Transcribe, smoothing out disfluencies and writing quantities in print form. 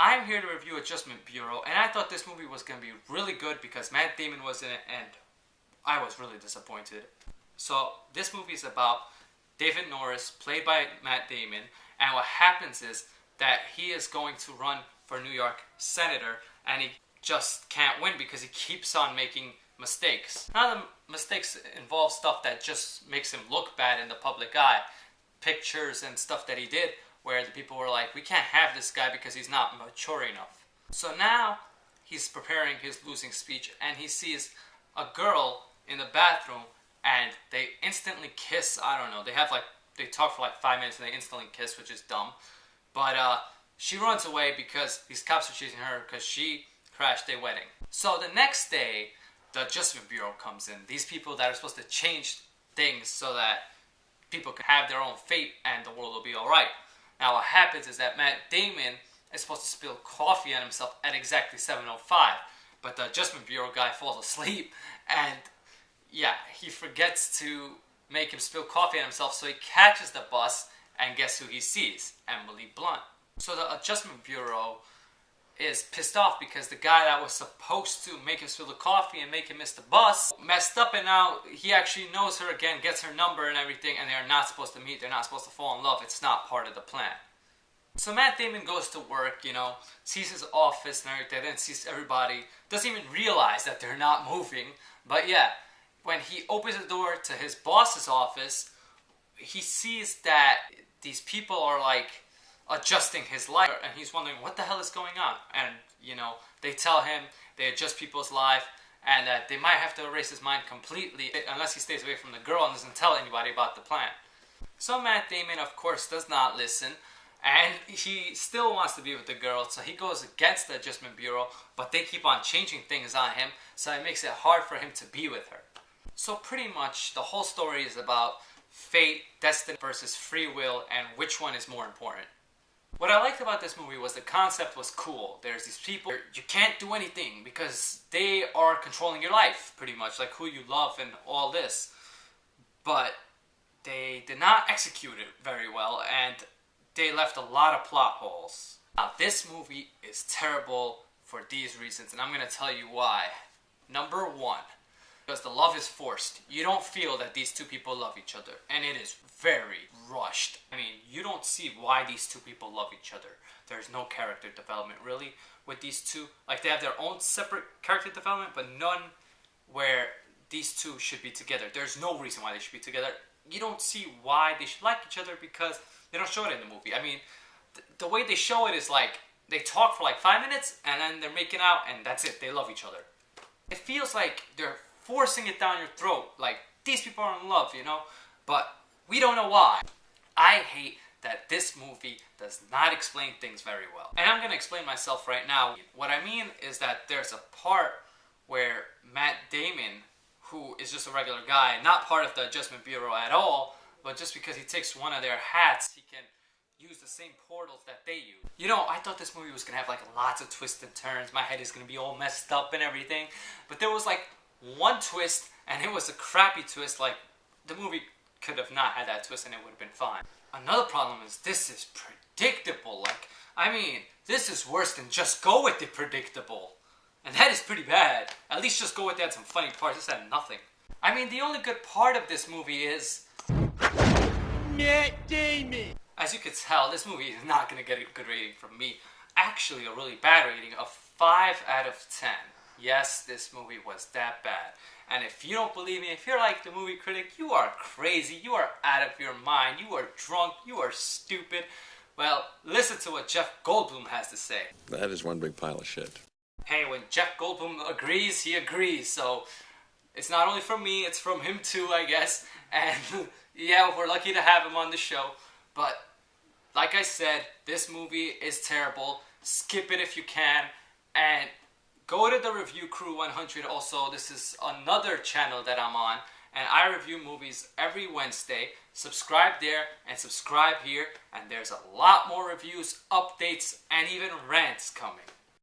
I'm here to review Adjustment Bureau, and I thought this movie was going to be really good because Matt Damon was in it, and I was really disappointed. So, this movie is about David Norris, played by Matt Damon, and what happens is that he is going to run for New York Senator, and he just can't win because he keeps on making mistakes. Now the mistakes involve stuff that just makes him look bad in the public eye. Pictures and stuff that he did where the people were like, we can't have this guy because he's not mature enough. So now he's preparing his losing speech and he sees a girl in the bathroom and they instantly kiss. I don't know, they talk for like 5 minutes and they instantly kiss, which is dumb. But she runs away because these cops are chasing her because she crashed a wedding. So the next day, the Adjustment Bureau comes in. These people that are supposed to change things so that people can have their own fate and the world will be alright. Now what happens is that Matt Damon is supposed to spill coffee on himself at exactly 7:05. But the Adjustment Bureau guy falls asleep and yeah, he forgets to make him spill coffee on himself, so he catches the bus and guess who he sees? Emily Blunt. So the Adjustment Bureau is pissed off because the guy that was supposed to make him spill the coffee and make him miss the bus messed up, and now he actually knows her again, gets her number and everything, and they're not supposed to meet, they're not supposed to fall in love, it's not part of the plan. So Matt Damon goes to work, sees his office and everything, then sees everybody, doesn't even realize that they're not moving, but yeah, when he opens the door to his boss's office, he sees that these people are like adjusting his life, and he's wondering what the hell is going on. And they tell him they adjust people's life and that they might have to erase his mind completely unless he stays away from the girl and doesn't tell anybody about the plan. So Matt Damon, of course, does not listen, and he still wants to be with the girl, so he goes against the Adjustment Bureau, but they keep on changing things on him, so it makes it hard for him to be with her. So pretty much the whole story is about fate, destiny versus free will, and which one is more important. What I liked about this movie was the concept was cool. There's these people, you can't do anything because they are controlling your life, pretty much, like who you love and all this. But they did not execute it very well, and they left a lot of plot holes. Now, this movie is terrible for these reasons, and I'm going to tell you why. Number one, because the love is forced. You don't feel that these two people love each other, and it is very rushed. I mean, you don't see why these two people love each other. There's no character development really with these two. Like, they have their own separate character development, but none where these two should be together. There's no reason why they should be together. You don't see why they should like each other because they don't show it in the movie. I mean, the way they show it is like they talk for like 5 minutes and then they're making out and that's it. They love each other. It feels like they're forcing it down your throat, like these people are in love, but we don't know why. I hate that this movie does not explain things very well. And I'm going to explain myself right now. What I mean is that there's a part where Matt Damon, who is just a regular guy, not part of the Adjustment Bureau at all, but just because he takes one of their hats, he can use the same portals that they use. I thought this movie was going to have like lots of twists and turns. My head is going to be all messed up and everything. But there was like one twist, and it was a crappy twist. Like, the movie could have not had that twist and it would have been fine. Another problem is this is predictable. Like, I mean, this is worse than just go with the predictable. And that is pretty bad. At least just go with that some funny parts. This had nothing. I mean, the only good part of this movie is Matt Damon. As you could tell, this movie is not going to get a good rating from me. Actually, a really bad rating of 5 out of 10. Yes, this movie was that bad. And if you don't believe me, if you're like the movie critic, you are crazy, you are out of your mind, you are drunk, you are stupid. Well, listen to what Jeff Goldblum has to say. That is one big pile of shit. Hey, when Jeff Goldblum agrees, he agrees. So, it's not only from me, it's from him too, I guess. And yeah, we're lucky to have him on the show. But, like I said, this movie is terrible. Skip it if you can. And go to the Review Crew 100 also. This is another channel that I'm on, and I review movies every Wednesday. Subscribe there and subscribe here, and there's a lot more reviews, updates, and even rants coming.